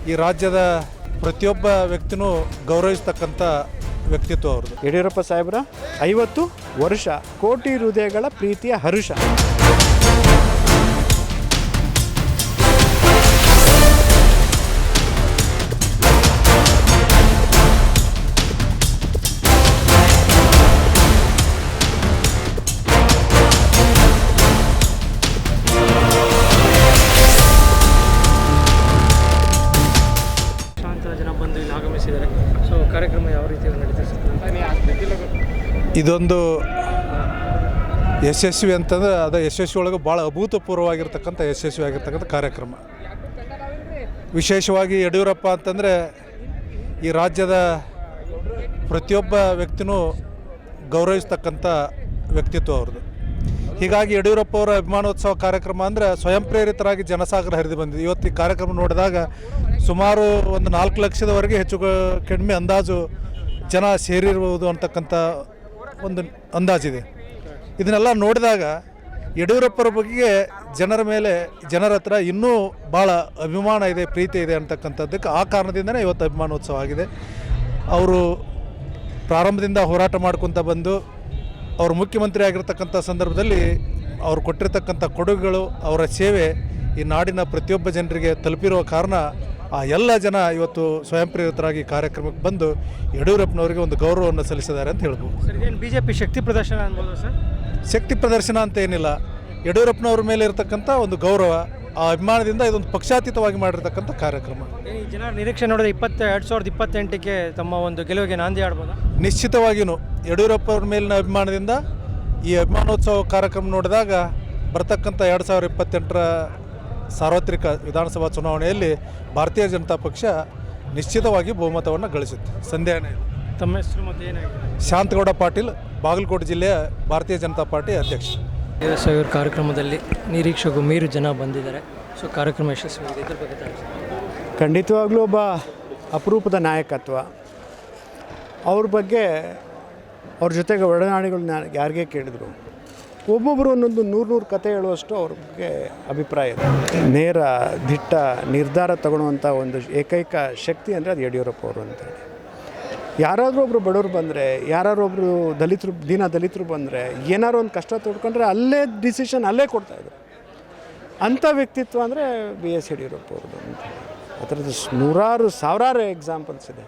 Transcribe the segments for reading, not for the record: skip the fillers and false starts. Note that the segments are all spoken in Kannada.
ಈ ರಾಜ್ಯದ ಪ್ರತಿಯೊಬ್ಬ ವ್ಯಕ್ತಿನೂ ಗೌರವಿಸ್ತಕ್ಕಂಥ ವ್ಯಕ್ತಿತ್ವ ಅವ್ರದ್ದು. ಯಡಿಯೂರಪ್ಪ ಸಾಹೇಬ್ರ 50 ವರ್ಷ, ಕೋಟಿ ಹೃದಯಗಳ ಪ್ರೀತಿಯ ಹರುಷ. ಆಗಮಿಸಿದ್ದಾರೆ. ಸೊ ಕಾರ್ಯಕ್ರಮ ಯಾವ ರೀತಿಯಲ್ಲಿ ನಡೀತದೆ ಸರ್? ಇದೊಂದು ಯಶಸ್ವಿ ಅಂತಂದರೆ ಅದು ಯಶಸ್ವಿ ಒಳಗೆ ಭಾಳ ಅಭೂತಪೂರ್ವವಾಗಿರ್ತಕ್ಕಂಥ ಯಶಸ್ವಿ ಆಗಿರ್ತಕ್ಕಂಥ ಕಾರ್ಯಕ್ರಮ. ವಿಶೇಷವಾಗಿ ಯಡಿಯೂರಪ್ಪ ಅಂತಂದರೆ ಈ ರಾಜ್ಯದ ಪ್ರತಿಯೊಬ್ಬ ವ್ಯಕ್ತಿನೂ ಗೌರವಿಸ್ತಕ್ಕಂಥ ವ್ಯಕ್ತಿತ್ವ ಅವ್ರದ್ದು. ಹೀಗಾಗಿ ಯಡಿಯೂರಪ್ಪ ಅವರ ಅಭಿಮಾನೋತ್ಸವ ಕಾರ್ಯಕ್ರಮ ಅಂದರೆ ಸ್ವಯಂ ಪ್ರೇರಿತರಾಗಿ ಜನಸಾಗರ ಹರಿದು ಬಂದಿದೆ. ಇವತ್ತು ಈ ಕಾರ್ಯಕ್ರಮ ನೋಡಿದಾಗ ಸುಮಾರು ಒಂದು 4 ಲಕ್ಷದವರೆಗೆ ಹೆಚ್ಚು ಕಡಿಮೆ ಅಂದಾಜು ಜನ ಸೇರಿರ್ಬೋದು ಅಂತಕ್ಕಂಥ ಒಂದು ಅಂದಾಜಿದೆ. ಇದನ್ನೆಲ್ಲ ನೋಡಿದಾಗ ಯಡಿಯೂರಪ್ಪರ ಬಗ್ಗೆ ಜನರ ಹತ್ರ ಇನ್ನೂ ಭಾಳ ಅಭಿಮಾನ ಇದೆ, ಪ್ರೀತಿ ಇದೆ ಅಂತಕ್ಕಂಥದ್ದಕ್ಕೆ ಆ ಕಾರಣದಿಂದನೇ ಇವತ್ತು ಅಭಿಮಾನೋತ್ಸವ ಆಗಿದೆ. ಅವರು ಪ್ರಾರಂಭದಿಂದ ಹೋರಾಟ ಮಾಡ್ಕೊತ ಬಂದು ಅವರು ಮುಖ್ಯಮಂತ್ರಿ ಆಗಿರ್ತಕ್ಕಂಥ ಸಂದರ್ಭದಲ್ಲಿ ಅವರು ಕೊಟ್ಟಿರ್ತಕ್ಕಂಥ ಕೊಡುಗೆಗಳು, ಅವರ ಸೇವೆ ಈ ನಾಡಿನ ಪ್ರತಿಯೊಬ್ಬ ಜನರಿಗೆ ತಲುಪಿರುವ ಕಾರಣ ಆ ಎಲ್ಲ ಜನ ಇವತ್ತು ಸ್ವಯಂ ಪ್ರೇರಿತರಾಗಿ ಕಾರ್ಯಕ್ರಮಕ್ಕೆ ಬಂದು ಯಡಿಯೂರಪ್ಪನವರಿಗೆ ಒಂದು ಗೌರವವನ್ನು ಸಲ್ಲಿಸಿದ್ದಾರೆ ಅಂತ ಹೇಳ್ಬೋದು. ಸರ್, ಏನು BJP ಶಕ್ತಿ ಪ್ರದರ್ಶನ ಅನ್ಬೋದು ಸರ್? ಶಕ್ತಿ ಪ್ರದರ್ಶನ ಅಂತ ಏನಿಲ್ಲ, ಯಡಿಯೂರಪ್ಪನವ್ರ ಮೇಲೆ ಇರತಕ್ಕಂಥ ಒಂದು ಗೌರವ, ಆ ಅಭಿಮಾನದಿಂದ ಇದೊಂದು ಪಕ್ಷಾತೀತವಾಗಿ ಮಾಡಿರ್ತಕ್ಕಂಥ ಕಾರ್ಯಕ್ರಮ. ಈ ಜನರ ನಿರೀಕ್ಷೆ ನೋಡಿದ್ರೆ 2028ಕ್ಕೆ ತಮ್ಮ ಒಂದು ಗೆಲುವಿಗೆ ನಾಂದಿ ಆಡ್ಬೋದಾ? ನಿಶ್ಚಿತವಾಗಿಯೂ ಯಡಿಯೂರಪ್ಪವ್ರ ಮೇಲಿನ ಅಭಿಮಾನದಿಂದ ಈ ಅಭಿಮಾನೋತ್ಸವ ಕಾರ್ಯಕ್ರಮ ನೋಡಿದಾಗ ಬರ್ತಕ್ಕಂಥ 2028ರ ಸಾರ್ವತ್ರಿಕ ವಿಧಾನಸಭಾ ಚುನಾವಣೆಯಲ್ಲಿ ಭಾರತೀಯ ಜನತಾ ಪಕ್ಷ ನಿಶ್ಚಿತವಾಗಿ ಬಹುಮತವನ್ನು ಗಳಿಸುತ್ತೆ. ಸಂದೇಹನೇ ಇಲ್ಲ. ತಮ್ಮ ಹೆಸರು ಮತ್ತು ಏನಾಗಿದೆ? ಶಾಂತಗೌಡ ಪಾಟೀಲ್, ಬಾಗಲಕೋಟೆ ಜಿಲ್ಲೆಯ ಭಾರತೀಯ ಜನತಾ ಪಾರ್ಟಿ ಅಧ್ಯಕ್ಷ. ಇವ್ರ ಕಾರ್ಯಕ್ರಮದಲ್ಲಿ ನಿರೀಕ್ಷೆಗೂ ಮೀರು ಜನ ಬಂದಿದ್ದಾರೆ. ಸೊ ಕಾರ್ಯಕ್ರಮ ಯಶಸ್ವಿಯಾಗಿದೆ. ಇದ್ರ ಬಗ್ಗೆ ತಿಳಿಸಿ. ಖಂಡಿತವಾಗ್ಲೂ ಒಬ್ಬ ಅಪರೂಪದ ನಾಯಕತ್ವ. ಅವ್ರ ಬಗ್ಗೆ ಅವ್ರ ಜೊತೆಗೆ ಒಡನಾಡಿಗಳನ್ನ ಯಾರಿಗೆ ಕೇಳಿದ್ರು ಒಬ್ಬೊಬ್ಬರು ಒಂದೊಂದು 100 ಕತೆ ಹೇಳುವಷ್ಟು ಅವ್ರ ಬಗ್ಗೆ ಅಭಿಪ್ರಾಯ ಇದೆ. ನೇರ ದಿಟ್ಟ ನಿರ್ಧಾರ ತಗೊಳ್ಳುವಂಥ ಒಂದು ಏಕೈಕ ಶಕ್ತಿ ಅಂದರೆ ಅದು ಯಡಿಯೂರಪ್ಪ ಅವರು ಅಂತೇಳಿ. ಯಾರಾದರೂ ಒಬ್ಬರು ಬಡವರು ಬಂದರೆ, ಯಾರಾದ್ರು ಒಬ್ಬರು ದಲಿತರು ಬಂದರೆ, ಏನಾದ್ರು ಒಂದು ಕಷ್ಟ ತೊಡ್ಕೊಂಡ್ರೆ ಅಲ್ಲೇ ಡಿಸಿಷನ್ ಅಲ್ಲೇ ಕೊಡ್ತಾಯಿದ್ರು. ಅಂಥ ವ್ಯಕ್ತಿತ್ವ ಅಂದರೆ BS ಯಡಿಯೂರಪ್ಪ ಅವ್ರದ್ದು ಅಂತ. ಆ ಥರದ್ದು ಸಾವಿರಾರು ಎಕ್ಸಾಂಪಲ್ಸ್ ಇದೆ.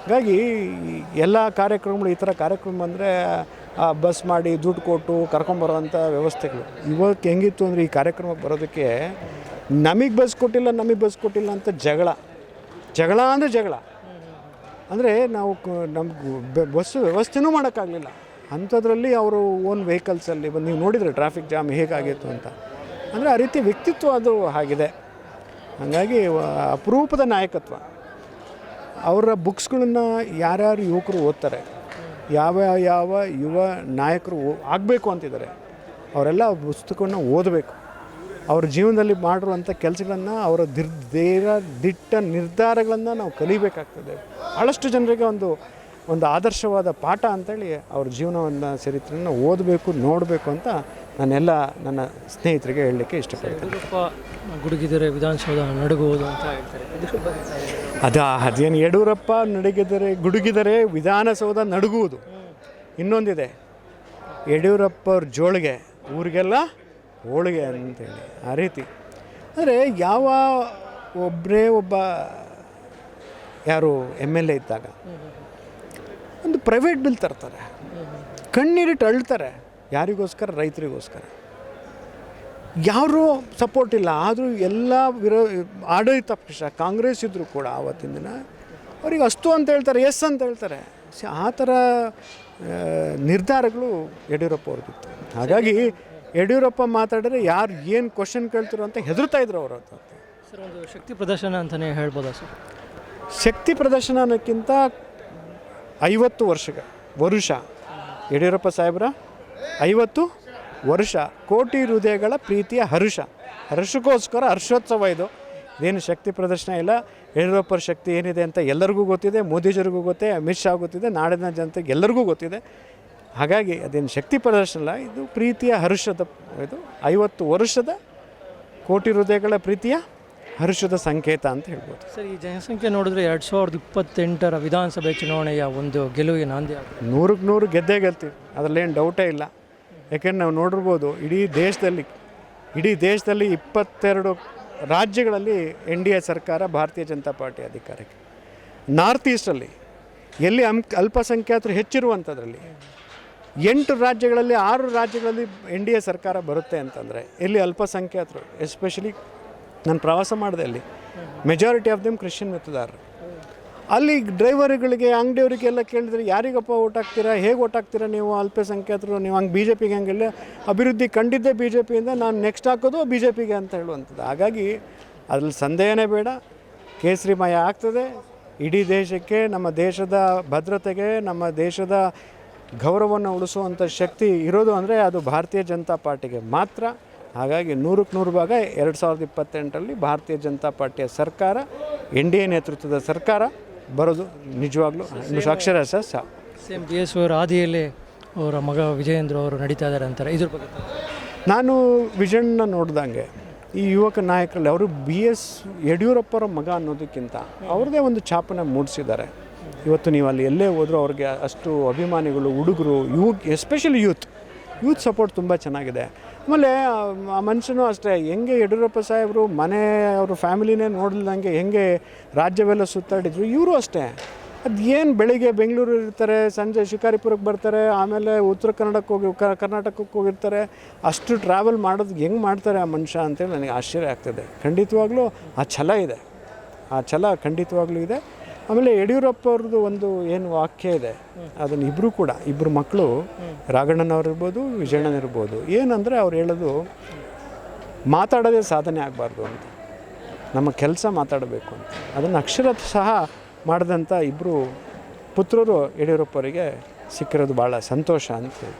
ಹಾಗಾಗಿ ಎಲ್ಲ ಕಾರ್ಯಕ್ರಮಗಳು, ಈ ಥರ ಕಾರ್ಯಕ್ರಮ ಬಂದರೆ ಬಸ್ ಮಾಡಿ ದುಡ್ಡು ಕೊಟ್ಟು ಕರ್ಕೊಂಬರೋವಂಥ ವ್ಯವಸ್ಥೆಗಳು. ಇವತ್ತು ಹೆಂಗಿತ್ತು ಅಂದರೆ ಈ ಕಾರ್ಯಕ್ರಮಕ್ಕೆ ಬರೋದಕ್ಕೆ ನಮಗೆ ಬಸ್ ಕೊಟ್ಟಿಲ್ಲ ಅಂತ ಜಗಳ ಅಂದರೆ ನಾವು ನಮ್ಗೆ ಬಸ್ ವ್ಯವಸ್ಥೆನೂ ಮಾಡೋಕ್ಕಾಗಲಿಲ್ಲ. ಅಂಥದ್ರಲ್ಲಿ ಅವರು ಓನ್ ವೆಹಿಕಲ್ಸಲ್ಲಿ ಬಂದು ನೀವು ನೋಡಿದರೆ ಟ್ರಾಫಿಕ್ ಜಾಮ್ ಹೇಗಾಗಿತ್ತು ಅಂತ. ಅಂದರೆ ಆ ರೀತಿ ವ್ಯಕ್ತಿತ್ವ ಅದು ಆಗಿದೆ. ಹಾಗಾಗಿ ಅಪರೂಪದ ನಾಯಕತ್ವ. ಅವರ ಬುಕ್ಸ್ಗಳನ್ನು ಯಾರ್ಯಾರು ಯುವಕರು ಓದ್ತಾರೆ, ಯಾವ ಯುವ ನಾಯಕರು ಆಗಬೇಕು ಅಂತಿದ್ದಾರೆ, ಅವರೆಲ್ಲ ಪುಸ್ತಕವನ್ನು ಓದಬೇಕು. ಅವ್ರ ಜೀವನದಲ್ಲಿ ಮಾಡಿರುವಂಥ ಕೆಲಸಗಳನ್ನು, ಅವರ ದಿಟ್ಟ ನಿರ್ಧಾರಗಳನ್ನು ನಾವು ಕಲಿಬೇಕಾಗ್ತದೆ. ಭಾಳಷ್ಟು ಜನರಿಗೆ ಒಂದು ಆದರ್ಶವಾದ ಪಾಠ ಅಂತೇಳಿ ಅವ್ರ ಜೀವನವನ್ನು ಚರಿತ್ರೆಯನ್ನು ಓದಬೇಕು, ನೋಡಬೇಕು ಅಂತ ನನ್ನ ಸ್ನೇಹಿತರಿಗೆ ಹೇಳಲಿಕ್ಕೆ ಇಷ್ಟಪಡ್ತೀನಿ. ಯಡಿಯೂರಪ್ಪ ಗುಡುಗಿದರೆ ವಿಧಾನಸೌಧ ನಡುಗುವುದು ಅಂತ ಹೇಳ್ತಾರೆ. ಅದೇನು ಯಡಿಯೂರಪ್ಪ ಗುಡುಗಿದರೆ ವಿಧಾನಸೌಧ ನಡುಗುವುದು. ಇನ್ನೊಂದಿದೆ, ಯಡಿಯೂರಪ್ಪ ಅವ್ರ ಜೋಳಿಗೆ ಊರಿಗೆಲ್ಲ ಹೋಳಿಗೆ ಅಂತೇಳಿ. ಆ ರೀತಿ ಅಂದರೆ ಒಬ್ಬ ಯಾರು MLA ಇದ್ದಾಗ ಒಂದು ಪ್ರೈವೇಟ್ ಬಿಲ್ ತರ್ತಾರೆ, ಕಣ್ಣೀರಿಟ್ಟು ಅಳ್ತಾರೆ. ಯಾರಿಗೋಸ್ಕರ? ರೈತರಿಗೋಸ್ಕರ. ಯಾರೂ ಸಪೋರ್ಟ್ ಇಲ್ಲ. ಆದರೂ ಎಲ್ಲ ಆಡಳಿತ ಪಕ್ಷ ಕಾಂಗ್ರೆಸ್ ಇದ್ದರೂ ಕೂಡ ಆವತ್ತಿನ ದಿನ ಅವ್ರಿಗೆ ಅಷ್ಟು ಅಂತ ಹೇಳ್ತಾರೆ, ಎಸ್ ಅಂತ ಹೇಳ್ತಾರೆ. ಆ ಥರ ನಿರ್ಧಾರಗಳು ಯಡಿಯೂರಪ್ಪ ಅವ್ರದ್ದಿತ್ತು. ಹಾಗಾಗಿ ಯಡಿಯೂರಪ್ಪ ಮಾತಾಡಿದ್ರೆ ಯಾರು ಏನು ಕ್ವಶನ್ ಕೇಳ್ತಿರೋ ಅಂತ ಹೆದರ್ತಾಯಿದ್ರು ಅವರು. ಸರ್, ಒಂದು ಶಕ್ತಿ ಪ್ರದರ್ಶನ ಅಂತಲೇ ಹೇಳ್ಬೋದಾ ಸರ್? ಶಕ್ತಿ ಪ್ರದರ್ಶನ ಅನ್ನೋಕ್ಕಿಂತ 50 ವರುಷ ಯಡಿಯೂರಪ್ಪ ಸಾಹೇಬ್ರ 50 ವರ್ಷ, ಕೋಟಿ ಹೃದಯಗಳ ಪ್ರೀತಿಯ ಹರ್ಷಕ್ಕೋಸ್ಕರ ಹರ್ಷೋತ್ಸವ ಇದು. ಇದೇನು ಶಕ್ತಿ ಪ್ರದರ್ಶನ ಇಲ್ಲ. ಯಡಿಯೂರಪ್ಪರ ಶಕ್ತಿ ಏನಿದೆ ಅಂತ ಎಲ್ಲರಿಗೂ ಗೊತ್ತಿದೆ, ಮೋದಿಜಿಯವ್ರಿಗೂ ಗೊತ್ತಿದೆ, ಅಮಿತ್ ಶಾ ಗೊತ್ತಿದೆ, ನಾಡಿನ ಜನತೆಗೆ ಎಲ್ಲರಿಗೂ ಗೊತ್ತಿದೆ. ಹಾಗಾಗಿ ಅದೇನು ಶಕ್ತಿ ಪ್ರದರ್ಶನ ಇಲ್ಲ, ಇದು ಪ್ರೀತಿಯ ಹರ್ಷದ ಇದು 50 ವರ್ಷದ ಕೋಟಿ ಹೃದಯಗಳ ಪ್ರೀತಿಯ ಹರ್ಷದ ಸಂಕೇತ ಅಂತ ಹೇಳ್ಬೋದು. ಸರ್, ಈ ಜನಸಂಖ್ಯೆ ನೋಡಿದ್ರೆ 2028 ವಿಧಾನಸಭೆ ಚುನಾವಣೆಯ ಒಂದು ಗೆಲುವಿಗೆ ನಾಂದಿ ಆಗುತ್ತೆ. 100ಕ್ಕೆ 100 ಗೆದ್ದೇ ಗೆಲ್ತೀವಿ, ಅದರಲ್ಲೇನು ಡೌಟೇ ಇಲ್ಲ. ಯಾಕೆಂದ್ರೆ ನಾವು ನೋಡಿರ್ಬೋದು ಇಡೀ ದೇಶದಲ್ಲಿ 22 ರಾಜ್ಯಗಳಲ್ಲಿ NDA ಸರ್ಕಾರ, ಭಾರತೀಯ ಜನತಾ ಪಾರ್ಟಿ ಅಧಿಕಾರಕ್ಕೆ. ನಾರ್ತ್ ಈಸ್ಟಲ್ಲಿ ಎಲ್ಲಿ ಅಲ್ಪಸಂಖ್ಯಾತರು ಹೆಚ್ಚಿರುವಂಥದ್ರಲ್ಲಿ 8 ರಾಜ್ಯಗಳಲ್ಲಿ 6 ರಾಜ್ಯಗಳಲ್ಲಿ NDA ಸರ್ಕಾರ ಬರುತ್ತೆ ಅಂತಂದರೆ ಎಲ್ಲಿ ಅಲ್ಪಸಂಖ್ಯಾತರು, ಎಸ್ಪೆಷಲಿ ನಾನು ಪ್ರವಾಸ ಮಾಡಿದೆ, ಅಲ್ಲಿ ಮೆಜಾರಿಟಿ ಆಫ್ ದೆಮ್ ಕ್ರಿಶ್ಚಿಯನ್ ಮತದಾರರು. ಅಲ್ಲಿ ಡ್ರೈವರ್ಗಳಿಗೆ, ಅಂಗಡಿಯವರಿಗೆಲ್ಲ ಕೇಳಿದ್ರೆ ಯಾರಿಗಪ್ಪ ಓಟ್ ಹಾಕ್ತೀರಾ, ಹೇಗೆ ಓಟ್ ಹಾಕ್ತೀರಾ ನೀವು ಅಲ್ಪಸಂಖ್ಯಾತರು, ನೀವು ಹಂಗೆ BJPಗೆ ಹಂಗೆಲ್ಲ ಅಭಿವೃದ್ಧಿ ಕಂಡಿದ್ದೇ BJPಯಿಂದ, ನಾನು ನೆಕ್ಸ್ಟ್ ಹಾಕೋದು BJPಗೆ ಅಂತ ಹೇಳುವಂಥದ್ದು. ಹಾಗಾಗಿ ಅದ್ರಲ್ಲಿ ಸಂದೇಹನೇ ಬೇಡ, ಕೇಸರಿಮಯ ಆಗ್ತದೆ. ಇಡೀ ದೇಶಕ್ಕೆ, ನಮ್ಮ ದೇಶದ ಭದ್ರತೆಗೆ, ನಮ್ಮ ದೇಶದ ಗೌರವವನ್ನು ಉಳಿಸುವಂಥ ಶಕ್ತಿ ಇರೋದು ಅಂದರೆ ಅದು ಭಾರತೀಯ ಜನತಾ ಪಾರ್ಟಿಗೆ ಮಾತ್ರ. ಹಾಗಾಗಿ 100ಕ್ಕೆ 100 ಭಾಗ 2028ರಲ್ಲಿ ಭಾರತೀಯ ಜನತಾ ಪಾರ್ಟಿಯ ಸರ್ಕಾರ, NDA ನೇತೃತ್ವದ ಸರ್ಕಾರ ಬರೋದು ನಿಜವಾಗ್ಲೂ ಅಕ್ಷರಶಃ ಸೇಮ್ BS ಅವರ ಹಾದಿಯಲ್ಲಿ ಅವರ ಮಗ ವಿಜಯೇಂದ್ರ ಅವರು ನಡೀತಾ ಇದ್ದಾರೆ ಅಂತಾರೆ. ಇದ್ರ ಬಗ್ಗೆ ನಾನು ವಿಜಯಣ್ಣ ನೋಡ್ದಂಗೆ ಈ ಯುವಕ ನಾಯಕರಲ್ಲಿ ಅವರು BS ಯಡಿಯೂರಪ್ಪರ ಮಗ ಅನ್ನೋದಕ್ಕಿಂತ ಅವ್ರದ್ದೇ ಒಂದು ಛಾಪನ್ನು ಮೂಡಿಸಿದ್ದಾರೆ. ಇವತ್ತು ನೀವು ಅಲ್ಲಿ ಎಲ್ಲೇ ಹೋದರೂ ಅವ್ರಿಗೆ ಅಷ್ಟು ಅಭಿಮಾನಿಗಳು, ಹುಡುಗರು, ಎಸ್ಪೆಷಲಿ ಯೂತ್ ಸಪೋರ್ಟ್ ತುಂಬ ಚೆನ್ನಾಗಿದೆ. ಆಮೇಲೆ ಆ ಮನುಷ್ಯನೂ ಅಷ್ಟೇ, ಹೆಂಗೆ ಯಡಿಯೂರಪ್ಪ ಸಾಹೇಬರು ಅವ್ರ ಫ್ಯಾಮಿಲಿನೇ ನೋಡಲ್ದಂಗೆ ಹೆಂಗೆ ರಾಜ್ಯವೆಲ್ಲ ಸುತ್ತಾಡಿದ್ರು, ಇವರು ಅಷ್ಟೇ. ಅದು ಏನು ಬೆಳಿಗ್ಗೆ ಬೆಂಗಳೂರು ಇರ್ತಾರೆ, ಸಂಜೆ ಶಿಕಾರಿಪುರಕ್ಕೆ ಬರ್ತಾರೆ, ಆಮೇಲೆ ಉತ್ತರ ಕರ್ನಾಟಕಕ್ಕೆ ಹೋಗಿರ್ತಾರೆ. ಅಷ್ಟು ಟ್ರಾವೆಲ್ ಮಾಡೋದು ಹೆಂಗೆ ಮಾಡ್ತಾರೆ ಆ ಮನುಷ್ಯ ಅಂತೇಳಿ ನನಗೆ ಆಶ್ಚರ್ಯ ಆಗ್ತದೆ. ಖಂಡಿತವಾಗ್ಲೂ ಆ ಛಲ ಇದೆ, ಆ ಛಲ ಖಂಡಿತವಾಗ್ಲೂ ಇದೆ. ಆಮೇಲೆ ಯಡಿಯೂರಪ್ಪ ಅವ್ರದ್ದು ಒಂದು ಏನು ವಾಕ್ಯ ಇದೆ, ಅದನ್ನು ಇಬ್ಬರು ಮಕ್ಕಳು, ರಾಘಣ್ಣನವ್ರಿರ್ಬೋದು, ವಿಜಯಣ್ಣನಿರ್ಬೋದು, ಏನಂದರೆ ಅವ್ರು ಹೇಳೋದು ಮಾತಾಡೋದೇ ಸಾಧನೆ ಆಗಬಾರ್ದು ಅಂತ, ನಮ್ಮ ಕೆಲಸ ಮಾತಾಡಬೇಕು ಅಂತ. ಅದನ್ನು ಅಕ್ಷರಶಃ ಮಾಡಿದಂಥ ಇಬ್ಬರು ಪುತ್ರರು ಯಡಿಯೂರಪ್ಪವರಿಗೆ ಸಿಕ್ಕಿರೋದು ಭಾಳ ಸಂತೋಷ ಅಂತ.